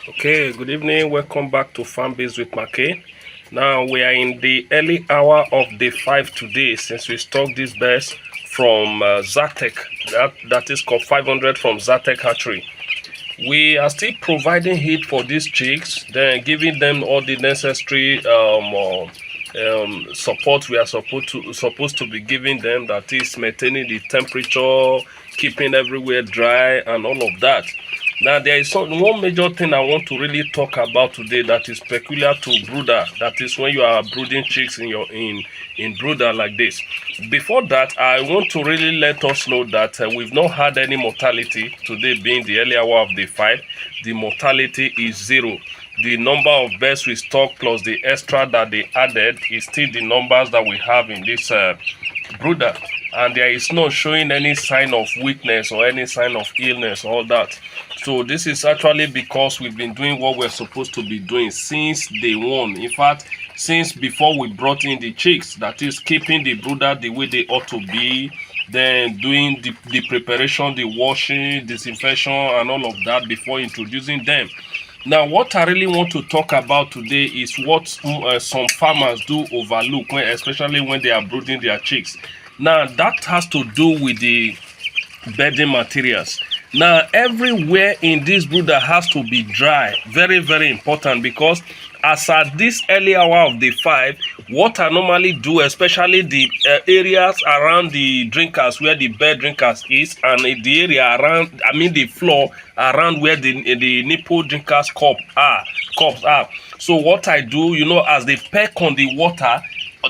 Okay, good evening. Welcome back to Farmbiz with Markay. Now we are in the early hour of day 5 today since we stocked these birds from Zatec. That is called 500 from Zatec Hatchery. We are still providing heat for these chicks, then giving them all the necessary support we are supposed to be giving them. That is maintaining the temperature, keeping everywhere dry, and all of that. Now there is one major thing I want to really talk about today that is peculiar to brooder. That is when you are brooding chicks in brooder like this. Before that, I want to really let us know that we've not had any mortality today, being the early hour of day 5. The mortality is 0. The number of birds we stock plus the extra that they added is still the numbers that we have in this brooder, and there is no showing any sign of weakness or any sign of illness, all that. So this is actually because we've been doing what we're supposed to be doing since day 1. In fact, since before we brought in the chicks, that is keeping the brooder the way they ought to be, then doing the preparation, the washing, disinfection, and all of that before introducing them. Now, what I really want to talk about today is what some farmers do overlook, especially when they are brooding their chicks. Now, that has to do with the bedding materials. Now, everywhere in this brooder has to be dry. Very, very important, because as at this early hour of day 5, what I normally do, especially the areas around the drinkers where the bed drinkers is, and the area around, the floor around where the nipple drinkers cups are. So what I do, as they peck on the water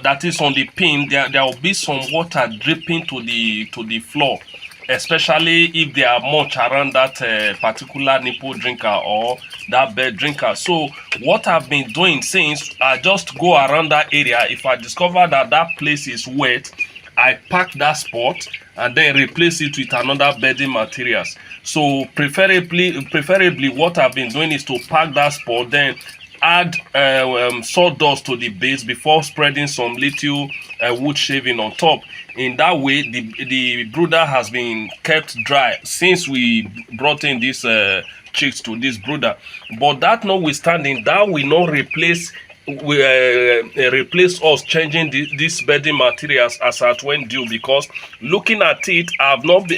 that is on the pin, there will be some water dripping to the floor, especially if there are much around that particular nipple drinker or that bed drinker. So what I've been doing since, I just go around that area. If I discover that place is wet, I pack that spot and then replace it with another bedding materials. So preferably what I've been doing is to pack that spot, then add sawdust to the base before spreading some little wood shaving on top. In that way, the brooder has been kept dry since we brought in these chicks to this brooder. But that notwithstanding, that will not replace us changing these bedding materials as at when due, because looking at it, I've not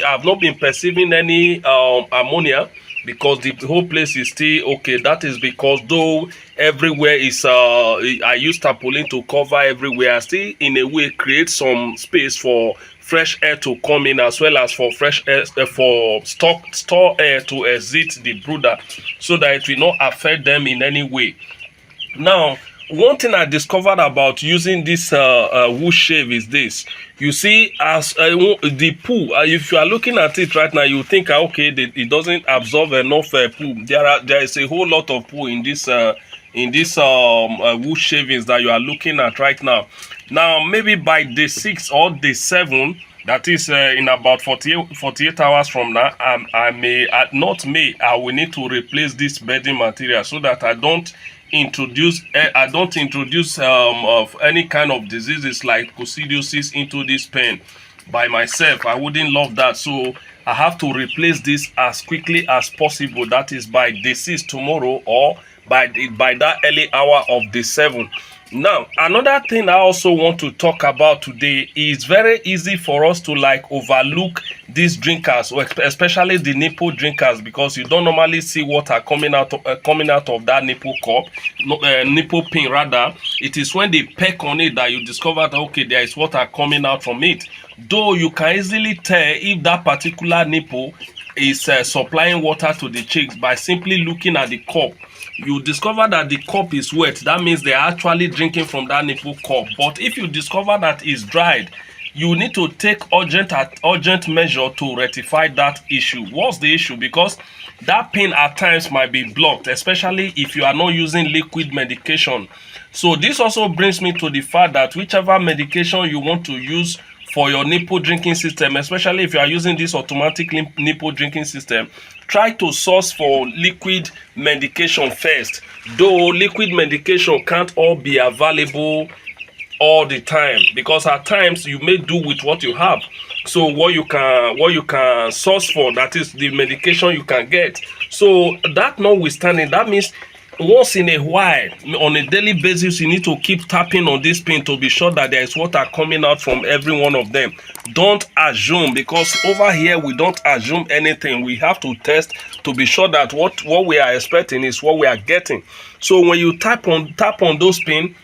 been perceiving any ammonia, because the whole place is still okay. That is because though everywhere is I use tarpaulin to cover everywhere, I still in a way create some space for fresh air to come in, as well as for fresh air for store air to exit the brooder, so that it will not affect them in any way. Now, one thing I discovered about using this wood shave is this. You see, as the poo, if you are looking at it right now, you think, okay, it doesn't absorb enough poo. There is a whole lot of poo in this wood shavings that you are looking at right now. Now, maybe by day 6 or day 7, that is in about 48 hours from now, I will need to replace this bedding material, so that I don't introduce of any kind of diseases like coccidiosis into this pen by myself. I wouldn't love that, so I have to replace this as quickly as possible. That is by day 6 tomorrow, or by that early hour of day 7. Now, another thing I also want to talk about today is very easy for us to overlook these drinkers, especially the nipple drinkers, because you don't normally see water coming out of that nipple cup, nipple pin rather. It is when they peck on it that you discover that, okay, there is water coming out from it. Though you can easily tell if that particular nipple is supplying water to the chicks by simply looking at the cup. You discover that the cup is wet, that means they are actually drinking from that nipple cup. But if you discover that it's dried, you need to take urgent measure to rectify that issue. What's the issue? Because that pin at times might be blocked, especially if you are not using liquid medication. So this also brings me to the fact that whichever medication you want to use for your nipple drinking system, especially if you are using this automatic nipple drinking system, try to source for liquid medication first. Though liquid medication can't all be available all the time, because at times you may do with what you have. So what you can source for, that is the medication you can get. So that notwithstanding, that means once in a while, on a daily basis, you need to keep tapping on this pin to be sure that there is water coming out from every one of them. Don't assume, because over here we don't assume anything. We have to test to be sure that what we are expecting is what we are getting. So when you tap on those pins,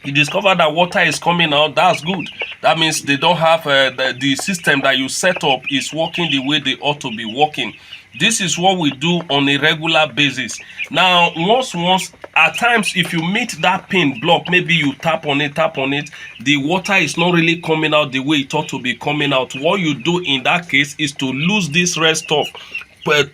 you discover that water is coming out. That's good. That means they don't have the system that you set up is working the way they ought to be working. This is what we do on a regular basis. Now, once at times, if you meet that pin block, maybe you tap on it, the water is not really coming out the way it ought to be coming out. What you do in that case is to lose this red stuff,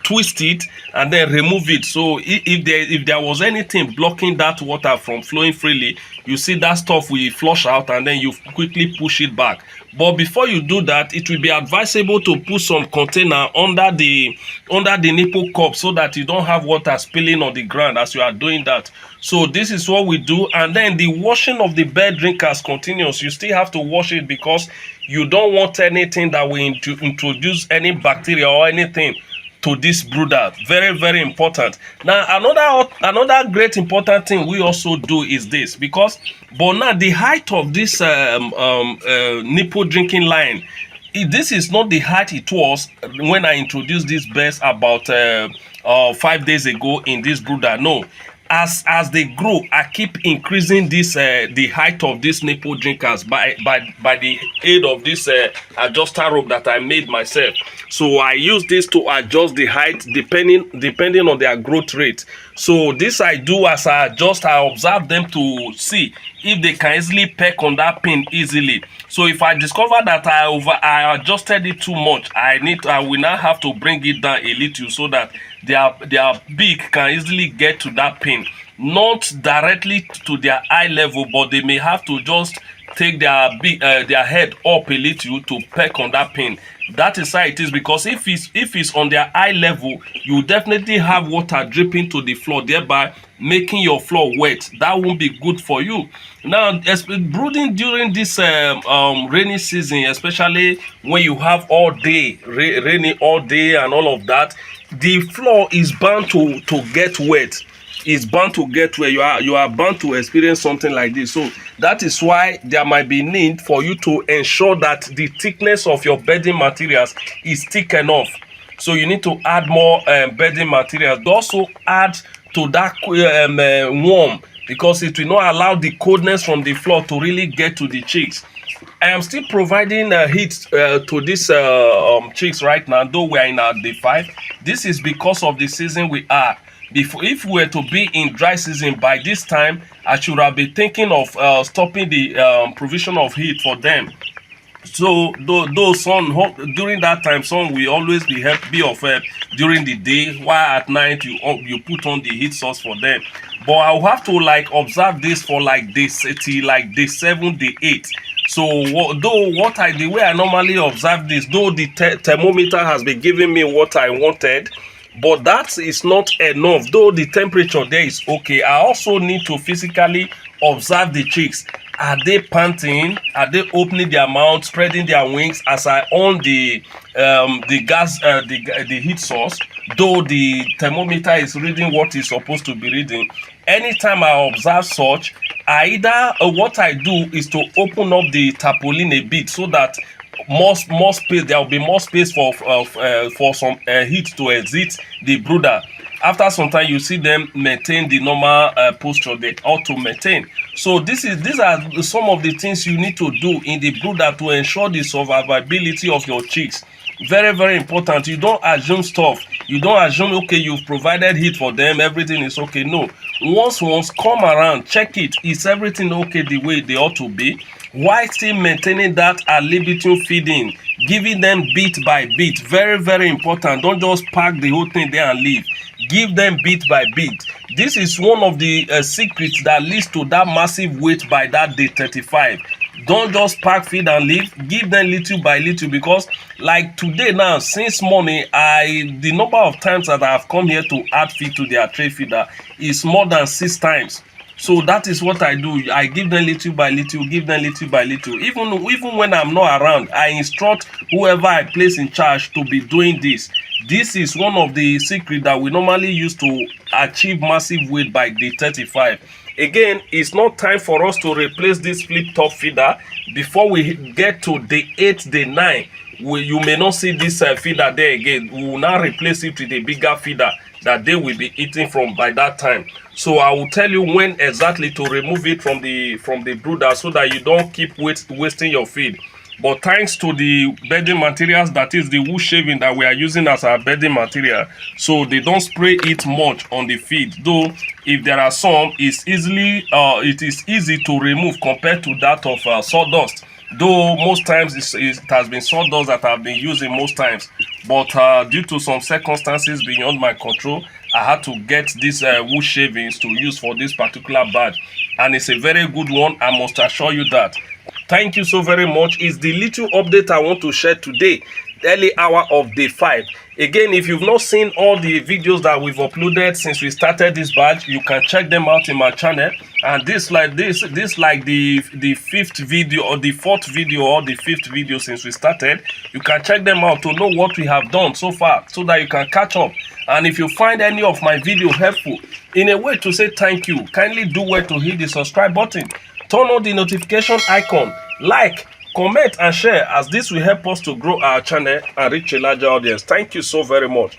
twist it and then remove it. So if there was anything blocking that water from flowing freely, you see that stuff will flush out and then you quickly push it back. But before you do that, it will be advisable to put some container under the nipple cup so that you don't have water spilling on the ground as you are doing that. So this is what we do. And then the washing of the bed drinkers continues. You still have to wash it because you don't want anything that will introduce any bacteria or anything to this brooder. Very, very important. Now another great important thing we also do is this, because but now the height of this nipple drinking line, this is not the height it was when I introduced this birds about 5 days ago in this brooder. No, as they grow, I keep increasing this the height of these nipple drinkers by the aid of this adjuster rope that I made myself. So I use this to adjust the height depending on their growth rate. So this I do as I adjust. I observe them to see if they can easily peck on that pin easily. So if I discover that I adjusted it too much, I will now have to bring it down a little so that their beak can easily get to that pin, not directly to their eye level, but they may have to just take their head up a little to peck on that pin. That is how it is, because if it's on their eye level, you definitely have water dripping to the floor, thereby making your floor wet. That won't be good for you. Now, brooding during this rainy season, especially when you have all day rainy all day and all of that, the floor is bound to get wet. Is bound to get where you are bound to experience something like this. So that is why there might be need for you to ensure that the thickness of your bedding materials is thick enough. So you need to add more bedding materials. Also add to that warm, because it will not allow the coldness from the floor to really get to the chicks. I am still providing heat to these chicks right now, though we are in our day 5. This is because of the season we are. If we were to be in dry season by this time, I should have been thinking of stopping the provision of heat for them. So though sun during that time, sun will always be of help during the day, while at night you put on the heat source for them. But I'll have to observe this for day 7, day 8. So the way I normally observe this, though the thermometer has been giving me what I wanted, but that is not enough. Though the temperature there is okay, I also need to physically observe the chicks. Are they panting? Are they opening their mouth, spreading their wings as I on the heat source? Though the thermometer is reading what it's supposed to be reading. Anytime I observe such, what I do is to open up the tarpaulin a bit so that more space, there will be more space for some heat to exit the brooder. After some time, you see them maintain the normal posture they ought to maintain. So these are some of the things you need to do in the brooder to ensure the survivability of your chicks. Very, very important. You don't assume stuff. You don't assume, okay, you've provided heat for them, everything is okay. No. Once come around, check it. Is everything okay the way they ought to be? While still maintaining that ad libitum feeding, giving them bit by bit. Very, very important. Don't just pack the whole thing there and leave. Give them bit by bit. This is one of the secrets that leads to that massive weight by that day 35. Don't just pack feed and leave. Give them little by little, because like today now, since morning, the number of times that I have come here to add feed to their tray feeder is more than 6 times. So that is what I do. I give them little by little, give them little by little. Even when I'm not around, I instruct whoever I place in charge to be doing this. This is one of the secrets that we normally use to achieve massive weight by day 35. Again, it's not time for us to replace this flip top feeder before we get to day 8, day 9. You may not see this feeder there again. We will now replace it with a bigger feeder that they will be eating from by that time. So I will tell you when exactly to remove it from the brooder, so that you don't keep wasting your feed. But thanks to the bedding materials, that is the wood shaving that we are using as our bedding material, so they don't spray it much on the feed. Though if there are some, it is easy to remove compared to that of sawdust. Though most times it has been sawdust that I've been using most times, but due to some circumstances beyond my control, I had to get these wood shavings to use for this particular batch, and it's a very good one, I must assure you that. Thank you so very much. It's the little update I want to share today, early hour of day 5. Again, if you've not seen all the videos that we've uploaded since we started this batch, you can check them out in my channel. And this like the 5th video or the 4th video or the 5th video since we started. You can check them out to know what we have done so far, so that you can catch up. And if you find any of my video helpful, in a way to say thank you, kindly do well to hit the subscribe button, turn on the notification icon, like, comment and share, as this will help us to grow our channel and reach a larger audience. Thank you so very much.